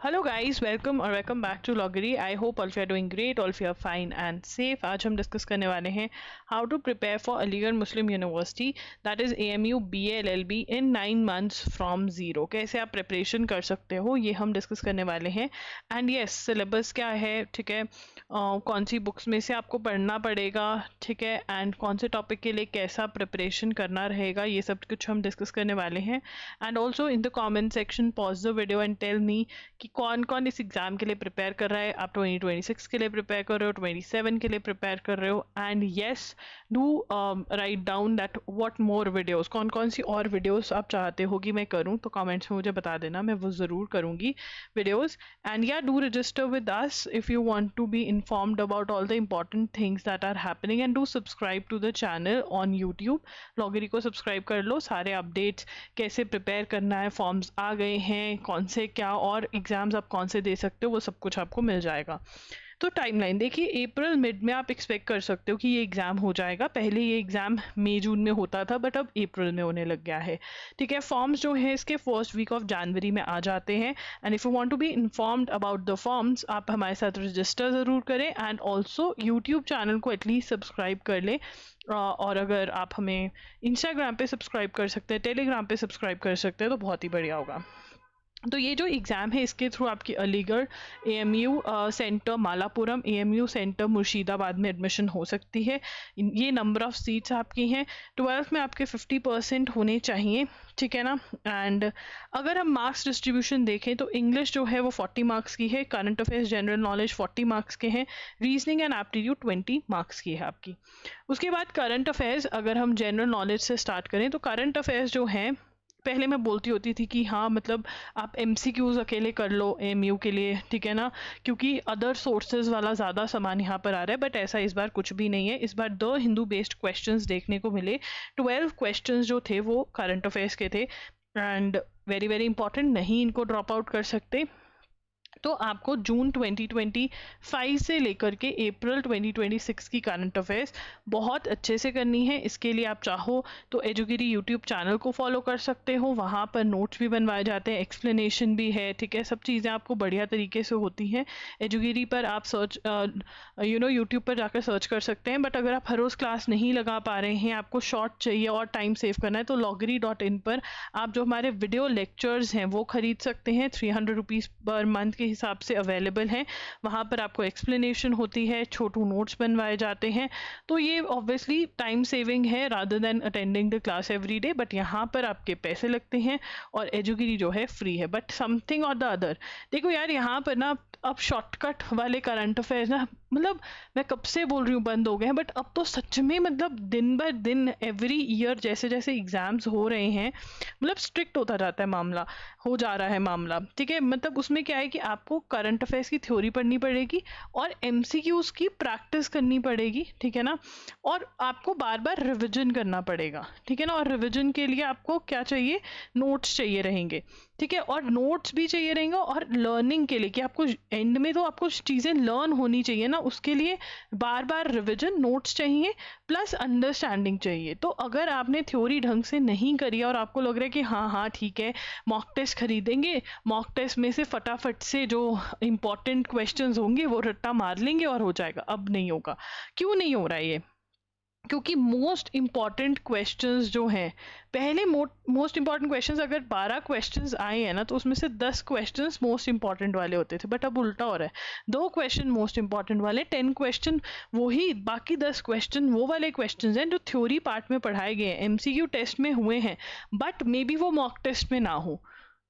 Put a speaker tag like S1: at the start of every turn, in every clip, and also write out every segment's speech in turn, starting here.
S1: Hello guys, welcome back to लॉगरी। I hope all of you are doing great, all of you are fine and safe. आज हम discuss करने वाले हैं how to prepare for Aligarh Muslim university, that is AMU BA LLB in 9 months from zero. कैसे आप preparation कर सकते हो, ये हम डिस्कस करने वाले हैं। एंड यस, सिलेबस क्या है, ठीक है, कौन सी बुक्स में से आपको पढ़ना पड़ेगा, ठीक है, एंड कौन से टॉपिक के लिए कैसा प्रिपरेशन करना रहेगा, ये सब कुछ हम डिस्कस करने वाले हैं। And also in the comment section pause the video and tell me कि कौन कौन इस एग्जाम के लिए प्रिपेयर कर रहा है। आप 2026 के लिए प्रिपेयर कर रहे हो, 27 के लिए प्रिपेयर कर रहे हो। And yes, do write down that what more videos, कौन कौन सी और वीडियोस आप चाहते हो कि मैं करूं, तो कमेंट्स में मुझे बता देना, मैं वो ज़रूर करूंगी videos. And yeah do register with us if you want to be informed about all the important things that are happening. And do subscribe to the channel on YouTube. लॉगरी को सब्सक्राइब कर लो, सारे अपडेट्स, कैसे prepare करना है, forms आ गए हैं, कौन से क्या और एग्जाम्स आप कौन से दे सकते हो, वो सब कुछ आपको मिल जाएगा। तो टाइमलाइन देखिए, अप्रैल मिड में आप एक्सपेक्ट कर सकते हो कि ये एग्ज़ाम हो जाएगा। पहले ये एग्ज़ाम मई जून में होता था, बट अब अप्रैल में होने लग गया है, ठीक है। फॉर्म्स जो है इसके फर्स्ट वीक ऑफ जनवरी में आ जाते हैं। And if you want to be informed about the forms, आप हमारे साथ रजिस्टर ज़रूर करें एंड ऑल्सो यूट्यूब चैनल को एटलीस्ट सब्सक्राइब कर लें। और अगर आप हमें इंस्टाग्राम पे सब्सक्राइब कर सकते हैं, टेलीग्राम पे सब्सक्राइब कर सकते हैं, तो बहुत ही बढ़िया होगा। तो ये जो एग्ज़ाम है इसके थ्रू आपकी Aligarh AMU centre Malappuram, AMU centre Murshidabad में एडमिशन हो सकती है। ये नंबर ऑफ़ सीट्स आपकी हैं। 12th में आपके 50% होने चाहिए, ठीक है ना। एंड अगर हम मार्क्स डिस्ट्रीब्यूशन देखें तो इंग्लिश जो है वो 40 मार्क्स की है, current affairs general knowledge 40 marks के हैं, रीजनिंग एंड एप्टीट्यूड 20 मार्क्स की है आपकी। उसके बाद करंट अफेयर्स, अगर हम जनरल नॉलेज से स्टार्ट करें तो करंट अफेयर्स जो हैं, पहले मैं बोलती होती थी कि हाँ मतलब आप MCQs अकेले कर लो AMU के लिए, ठीक है ना, क्योंकि अदर सोर्सेज वाला ज़्यादा सामान यहाँ पर आ रहा है। बट ऐसा इस बार कुछ भी नहीं है। इस बार द हिंदू बेस्ड क्वेश्चंस देखने को मिले। 12 क्वेश्चंस जो थे वो करंट अफेयर्स के थे एंड वेरी वेरी इंपॉर्टेंट, नहीं इनको ड्रॉप आउट कर सकते। तो आपको जून 2025 से लेकर के अप्रैल 2026 की करंट अफेयर्स बहुत अच्छे से करनी है। इसके लिए आप चाहो तो एजुगिरी यूट्यूब चैनल को फॉलो कर सकते हो, वहाँ पर नोट्स भी बनवाए जाते हैं, एक्सप्लेनेशन भी है, ठीक है, सब चीज़ें आपको बढ़िया तरीके से होती हैं। एजुगिरी पर आप सर्च यूट्यूब पर जाकर सर्च कर सकते हैं। बट अगर आप हर रोज़ क्लास नहीं लगा पा रहे हैं, आपको शॉर्ट चाहिए और टाइम सेव करना है, तो loggery.in पर आप जो हमारे वीडियो लेक्चर्स हैं वो खरीद सकते हैं। 300 रुपीज़ पर मंथ के हिसाब से अवेलेबल हैं। वहाँ पर आपको एक्सप्लेनेशन होती है, छोटू नोट्स बनवाए जाते हैं। तो ये ऑब्वियसली टाइम सेविंग है rather than attending the class every day. But यहाँ पर आपके पैसे लगते हैं और एजुगिरी जो है फ्री है। बट समथिंग और द अदर, देखो यार, यहाँ पर ना अब शॉर्टकट वाले करंट अफेयर्स ना, मतलब मैं कब से बोल रही हूँ बंद हो गए हैं, बट अब तो सच में मतलब दिन ब दिन एवरी ईयर जैसे जैसे एग्जाम्स हो रहे हैं, मतलब स्ट्रिक्ट होता जाता है मामला, हो जा रहा है मामला, ठीक है। मतलब उसमें क्या है कि आपको करंट अफेयर्स की थ्योरी पढ़नी पड़ेगी और MCQs की प्रैक्टिस करनी पड़ेगी, ठीक है ना। और आपको बार बार रिविजन करना पड़ेगा, ठीक है ना। और रिविजन के लिए आपको क्या चाहिए, नोट्स चाहिए रहेंगे, ठीक है। और नोट्स भी चाहिए रहेंगे और लर्निंग के लिए कि आपको एंड में तो आपको चीज़ें लर्न होनी चाहिए ना, उसके लिए बार बार रिविजन, नोट्स चाहिए प्लस अंडरस्टैंडिंग चाहिए। तो अगर आपने थ्योरी ढंग से नहीं करी और आपको लग रहा है कि हाँ हाँ ठीक है, मॉक टेस्ट खरीदेंगे, मॉक टेस्ट में से फटाफट से जो इंपॉर्टेंट क्वेश्चंस होंगे वो रट्टा मार लेंगे और हो जाएगा, अब नहीं होगा। क्यों नहीं हो रहा है ये? क्योंकि मोस्ट इंपॉर्टेंट क्वेश्चंस जो हैं, पहले मोस्ट इंपॉर्टेंट क्वेश्चंस अगर 12 क्वेश्चंस आए हैं ना, तो उसमें से 10 क्वेश्चंस मोस्ट इंपॉर्टेंट वाले होते थे। बट अब उल्टा हो रहा है, 2 क्वेश्चन मोस्ट इंपॉर्टेंट वाले, 10 क्वेश्चन वही, बाकी 10 क्वेश्चन वो वाले क्वेश्चंस हैं जो थ्योरी पार्ट में पढ़ाए गए हैं, MCQ टेस्ट में हुए हैं, बट मे बी वो मॉक टेस्ट में ना हो,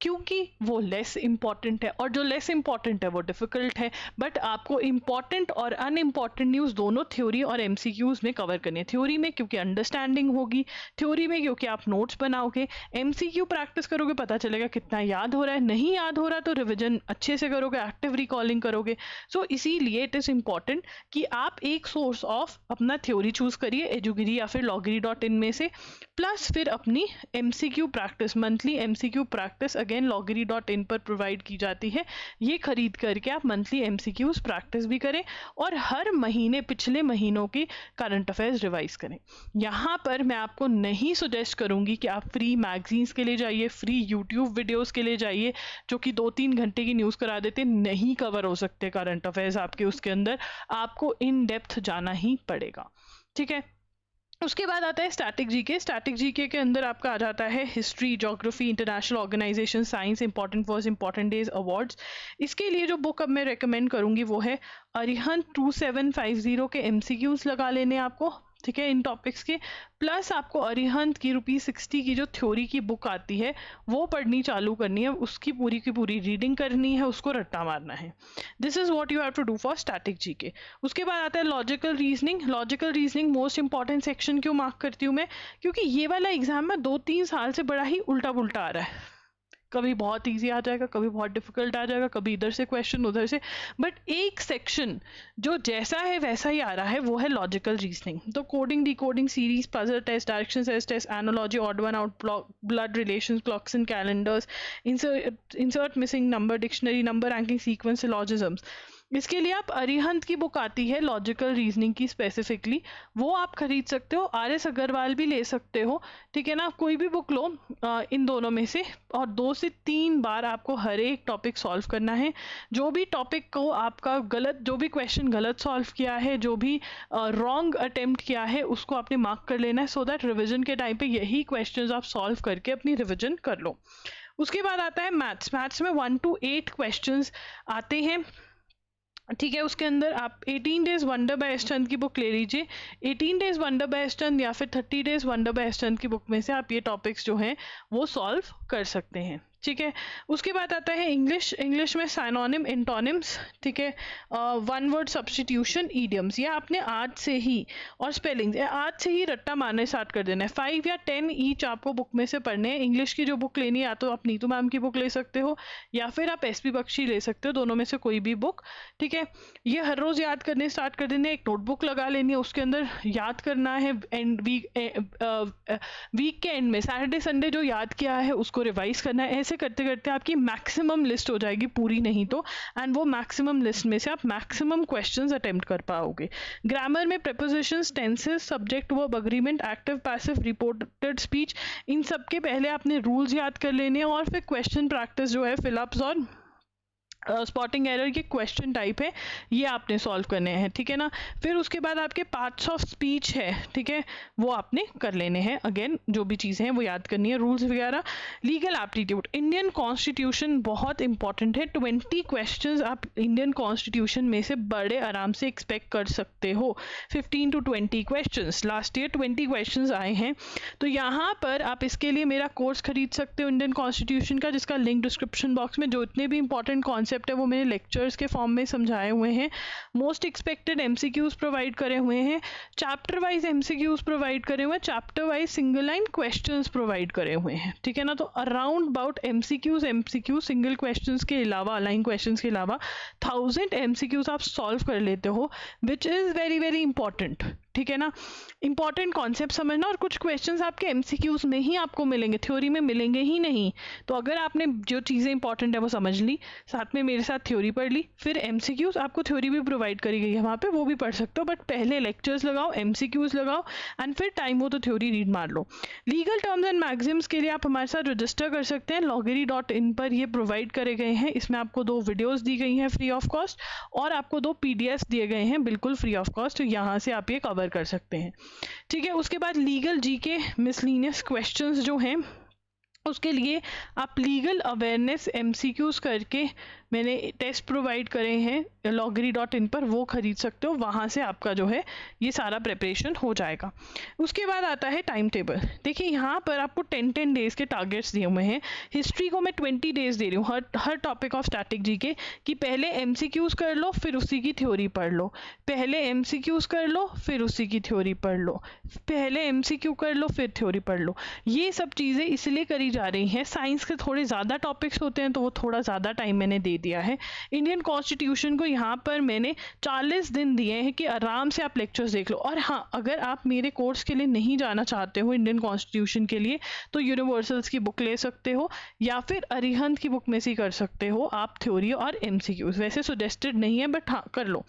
S1: क्योंकि वो लेस इंपॉर्टेंट है। और जो लेस इंपॉर्टेंट है वो डिफिकल्ट है। बट आपको इंपॉर्टेंट और अनइम्पॉर्टेंट न्यूज़ दोनों थ्योरी और MCQs में कवर करनी है। थ्योरी में क्योंकि अंडरस्टैंडिंग होगी, थ्योरी में क्योंकि आप नोट्स बनाओगे, MCQ प्रैक्टिस करोगे, पता चलेगा कितना याद हो रहा है, नहीं याद हो रहा तो रिविजन अच्छे से करोगे, एक्टिव रिकॉलिंग करोगे। सो इसीलिए इट इज़ इम्पॉर्टेंट कि आप एक सोर्स ऑफ अपना थ्योरी चूज़ करिए, एजुगिरी या फिर loggery.in में से, प्लस फिर अपनी MCQ practice, monthly MCQ practice again loggery.in पर प्रोवाइड की जाती है। ये खरीद करके आप मंथली MCQs प्रैक्टिस भी करें और हर महीने पिछले महीनों की करंट अफेयर्स रिवाइज करें। यहाँ पर मैं आपको नहीं सजेस्ट करूँगी कि आप फ्री मैगजीन्स के लिए जाइए, फ्री यूट्यूब वीडियोज़ के लिए जाइए जो कि 2-3 घंटे की न्यूज़ करा देते, नहीं कवर हो सकते करंट अफेयर्स आपके उसके अंदर, आपको इन डेप्थ जाना ही पड़ेगा। ठीक है, उसके बाद आता है स्टैटिक जीके। स्टैटिक जीके के अंदर आपका आ जाता है history, geography, international organisation, science, important words, important days, awards. इसके लिए जो बुक अब मैं रेकमेंड करूंगी वो है अरिहंत 2750 के MCQs लगा लेने आपको, ठीक है, इन टॉपिक्स के। प्लस आपको अरिहंत की ₹60 की जो थ्योरी की बुक आती है वो पढ़नी चालू करनी है, उसकी पूरी की पूरी रीडिंग करनी है, उसको रट्टा मारना है। This is what you have to do for static GK. उसके बाद आता है logical reasoning. Logical reasoning most important section क्यों मार्क करती हूँ मैं, क्योंकि ये वाला एग्जाम में 2-3 साल से बड़ा ही उल्टा पुल्टा आ रहा है। कभी बहुत इजी आ जाएगा, कभी बहुत डिफिकल्ट आ जाएगा, कभी इधर से क्वेश्चन उधर से, बट एक सेक्शन जो जैसा है वैसा ही आ रहा है, वो है लॉजिकल रीजनिंग। तो coding, decoding, series, puzzle test, direction test, analogy, odd one out, blood relations, clocks and calendars, insert missing number, dictionary, number ranking, sequence, syllogisms. इसके लिए आप अरिहंत की बुक आती है लॉजिकल रीजनिंग की स्पेसिफिकली, वो आप खरीद सकते हो। RS अग्रवाल भी ले सकते हो, ठीक है ना, कोई भी बुक लो इन दोनों में से, और 2 से 3 बार आपको हर एक टॉपिक सॉल्व करना है। जो भी टॉपिक को आपका गलत, जो भी क्वेश्चन गलत सॉल्व किया है, जो भी रॉन्ग अटेम्प्ट किया है, उसको आपने मार्क कर लेना है, सो दैट रिविजन के टाइम पे यही क्वेश्चंस आप सॉल्व करके अपनी रिविजन कर लो। उसके बाद आता है मैथ्स। मैथ्स में 1 to 8 क्वेश्चंस आते हैं, ठीक है। उसके अंदर आप 18 डेज वंडर बाय एसचंद की बुक ले लीजिए। 18 डेज वंडर बाय एसचंद या फिर 30 डेज वंडर बाय एसचंद की बुक में से आप ये टॉपिक्स जो हैं वो सॉल्व कर सकते हैं, ठीक है। उसके बाद आता है इंग्लिश। इंग्लिश में साइनोनिम, एंटोनिम्स, ठीक है, वन वर्ड सब्स्टिट्यूशन, ईडियम्स, ये आपने आज से ही, और स्पेलिंग्स आज से ही रट्टा मारने स्टार्ट कर देना है। 5 या 10 ईच आपको बुक में से पढ़ने हैं। इंग्लिश की जो बुक लेनी है, या तो आप नीतू मैम की बुक ले सकते हो या फिर आप SP बख्शी ले सकते हो, दोनों में से कोई भी बुक, ठीक है। ये हर रोज़ याद करने स्टार्ट कर देने। एक नोटबुक लगा लेनी है, उसके अंदर याद करना है, एंड वीक के एंड में सैटरडे संडे जो याद किया है उसको रिवाइज करना है। ऐसे करते करते आपकी मैक्सिमम लिस्ट हो जाएगी, पूरी नहीं तो, एंड वो मैक्सिमम लिस्ट में से आप मैक्सिमम क्वेश्चंस अटेम्प्ट कर पाओगे। ग्रामर में prepositions, tenses, subject verb, agreement, active, passive, reported speech, इन सब के पहले आपने रूल्स याद कर लेने हैं, और फिर क्वेश्चन प्रैक्टिस जो है, फिलअप्स और स्पॉटिंग एरर के क्वेश्चन टाइप है, ये आपने सॉल्व करने हैं, ठीक है ना। फिर उसके बाद आपके पार्ट्स ऑफ स्पीच है, ठीक है, वो आपने कर लेने हैं। अगेन जो भी चीज़ें हैं वो याद करनी है, रूल्स वगैरह। लीगल एप्टीट्यूड, इंडियन कॉन्स्टिट्यूशन बहुत इंपॉर्टेंट है। 20 क्वेश्चंस आप इंडियन कॉन्स्टिट्यूशन में से बड़े आराम से एक्सपेक्ट कर सकते हो। 15 to 20 questions, last year 20 questions आए हैं। तो यहाँ पर आप इसके लिए मेरा कोर्स खरीद सकते हो इंडियन कॉन्स्टिट्यूशन का, जिसका लिंक डिस्क्रिप्शन बॉक्स में, जो इतने भी इंपॉर्टेंट कॉन्सेप्ट है वो मैंने लेक्चर्स के फॉर्म में समझाए हुए हैं। मोस्ट एक्सपेक्टेड MCQs प्रोवाइड करे हुए हैं, चैप्टर वाइज MCQs प्रोवाइड करे हुए हैं, chapter wise single line questions provide करे हुए हैं, ठीक है ना। तो around about MCQ single questions के अलावा, अलाइन क्वेश्चंस के अलावा 1000 MCQs आप सॉल्व कर लेते हो, which is very very important, ठीक है ना। इंपॉर्टेंट कॉन्सेप्ट समझना, और कुछ क्वेश्चंस आपके MCQs में ही आपको मिलेंगे, थ्योरी में मिलेंगे ही नहीं। तो अगर आपने जो चीज़ें इंपॉर्टेंट है वो समझ ली, साथ में मेरे साथ थ्योरी पढ़ ली, फिर MCQs आपको थ्योरी भी प्रोवाइड करी गई है वहाँ पे, वो भी पढ़ सकते हो, बट पहले लेक्चर्स लगाओ, MCQs लगाओ, एंड फिर टाइम हो तो थ्योरी रीड मार लो। लीगल टर्म्स एंड मैगजिम्स के लिए आप हमारे साथ रजिस्टर कर सकते हैं, loggery.in पर ये प्रोवाइड करे गए हैं। इसमें आपको 2 वीडियोज़ दी गई हैं फ्री ऑफ कॉस्ट, और आपको 2 PDFs दिए गए हैं बिल्कुल फ्री ऑफ कॉस्ट, तो यहाँ से आप ये कवर कर सकते हैं, ठीक है। उसके बाद लीगल GK मिसलिनियस क्वेश्चंस जो हैं, उसके लिए आप लीगल अवेयरनेस MCQs करके मैंने टेस्ट प्रोवाइड करे हैं loggery.in पर, वो खरीद सकते हो, वहाँ से आपका जो है ये सारा प्रिपरेशन हो जाएगा। उसके बाद आता है टाइम टेबल। देखिए यहाँ पर आपको 10 डेज़ के टारगेट्स दिए हुए हैं। हिस्ट्री को मैं 20 डेज़ दे रही हूँ हर टॉपिक ऑफ स्टैटिक GK, कि पहले MCQs कर लो, फिर उसी की थ्योरी पढ़ लो, पहले MCQs कर लो, फिर उसी की थ्योरी पढ़ लो, पहले MCQ कर लो, फिर थ्योरी पढ़ लो। ये सब चीज़ें इसलिए करी जा रही हैं, साइंस के थोड़े ज़्यादा टॉपिक्स होते हैं तो वो थोड़ा ज़्यादा टाइम मैंने दे दिया है। इंडियन कॉन्स्टिट्यूशन को यहाँ पर मैंने 40 दिन दिए हैं कि आराम से आप लेक्चर्स देख लो। और हाँ, अगर आप मेरे कोर्स के लिए नहीं जाना चाहते हो इंडियन कॉन्स्टिट्यूशन के लिए, तो यूनिवर्सल्स की बुक ले सकते हो या फिर अरिहंत की बुक में से कर सकते हो आप थ्योरी और MCQs। वैसे सजेस्टेड नहीं है बट हाँ कर लो,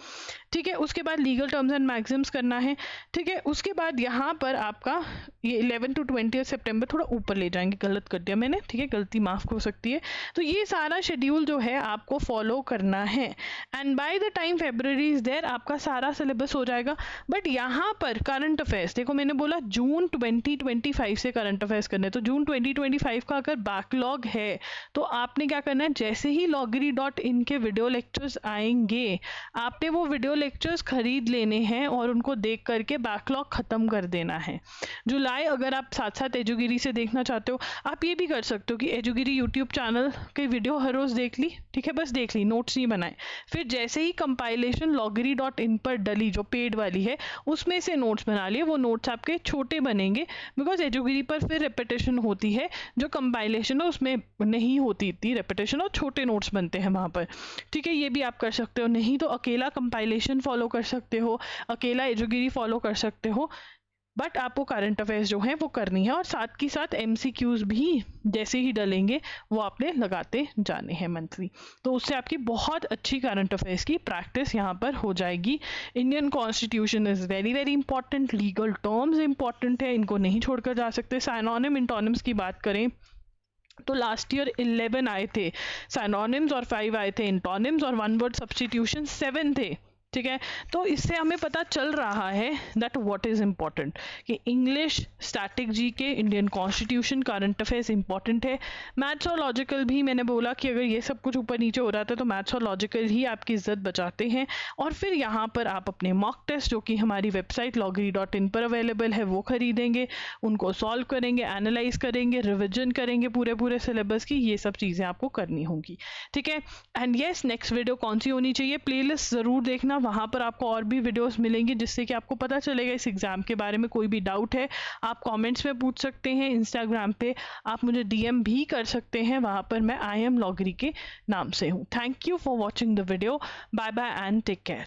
S1: ठीक है। उसके बाद लीगल टर्म्स एंड मैक्सिम्स करना है, ठीक है। उसके बाद यहाँ पर आपका ये 11 to 20 सितंबर थोड़ा ऊपर ले जाएंगे, गलत कर दिया मैंने, ठीक है, गलती माफ़ हो सकती है। तो ये सारा शेड्यूल जो है आपको फॉलो करना है and by the time February is there आपका सारा सिलेबस हो जाएगा। बट यहाँ पर करंट अफेयर्स देखो, मैंने बोला जून 2025 से करंट अफेयर्स करने, तो जून 2025 का अगर बैकलॉग है तो आपने क्या करना है, जैसे ही loggery.in के वीडियो लेक्चर्स आएंगे आपने वो वीडियो लेक्चर्स खरीद लेने हैं और उनको देख करके बैकलॉग ख़त्म कर देना है। जुलाई अगर आप साथ साथ एजुगिरी से देखना चाहते हो, आप ये भी कर सकते हो कि एजुगिरी यूट्यूब चैनल के वीडियो हर रोज़ देख ली, ठीक है, बस देख ली, नोट्स नहीं बनाए। फिर जैसे ही कंपाइलेशन loggery.in पर डली जो पेड वाली है उसमें से नोट्स बना लिए, वो नोट्स आपके छोटे बनेंगे बिकॉज एजुगिरी पर फिर रेपिटेशन होती है, जो कंपाइलेशन है उसमें नहीं होती इतनी रेपिटेशन और छोटे नोट्स बनते हैं वहाँ पर, ठीक है। ये भी आप कर सकते हो, नहीं तो अकेला कंपाइलेशन फॉलो कर सकते हो, अकेला एजुगिरी फॉलो कर सकते हो, बट आपको करंट अफेयर्स जो हैं वो करनी है और साथ की साथ MCQs भी जैसे ही डलेंगे वो आपने लगाते जाने हैं मंथली। तो उससे आपकी बहुत अच्छी करंट अफेयर्स की प्रैक्टिस यहाँ पर हो जाएगी। Indian constitution is very very important, legal terms important है, इनको नहीं छोड़कर जा सकते। साइनोनिम इंटोनिम्स की बात करें तो लास्ट ईयर 11 आए थे साइनोनिम्स और 5 आए थे इंटोनिम्स और 1 वर्ड सब्स्टिट्यूशन 7 थे, ठीक है। तो इससे हमें पता चल रहा है दैट व्हाट इज़ इम्पॉर्टेंट कि English, static GK, Indian constitution, current affairs important है। मैथ्स और लॉजिकल भी मैंने बोला कि अगर ये सब कुछ ऊपर नीचे हो रहा था तो मैथ्स और लॉजिकल ही आपकी इज्जत बचाते हैं। और फिर यहाँ पर आप अपने मॉक टेस्ट जो कि हमारी वेबसाइट loggery.in पर अवेलेबल है वो खरीदेंगे, उनको सॉल्व करेंगे, एनालाइज करेंगे, रिविजन करेंगे पूरे सिलेबस की, ये सब चीज़ें आपको करनी होंगी, ठीक है। एंड येस, नेक्स्ट वीडियो कौन सी होनी चाहिए, प्लेलिस्ट ज़रूर देखना, वहाँ पर आपको और भी वीडियोस मिलेंगी जिससे कि आपको पता चलेगा इस एग्ज़ाम के बारे में। कोई भी डाउट है आप कमेंट्स में पूछ सकते हैं, इंस्टाग्राम पे आप मुझे DM भी कर सकते हैं, वहाँ पर मैं I am Loggery के नाम से हूँ। Thank you for watching the video, bye bye and take care.